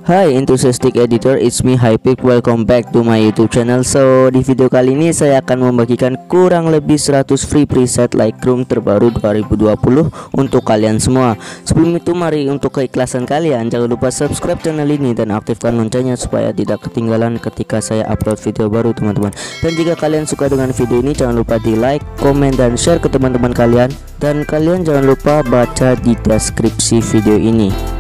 Hi enthusiastic editor, it's me Haipips. Welcome back to my YouTube channel. So di video kali ini saya akan membagikan kurang lebih 100 free preset Lightroom terbaru 2020 untuk kalian semua. Sebelum itu mari untuk keikhlasan kalian jangan lupa subscribe channel ini dan aktifkan loncengnya supaya tidak ketinggalan ketika saya upload video baru teman-teman. Dan jika kalian suka dengan video ini jangan lupa di like, komen, dan share ke teman-teman kalian. Dan kalian jangan lupa baca di deskripsi video ini.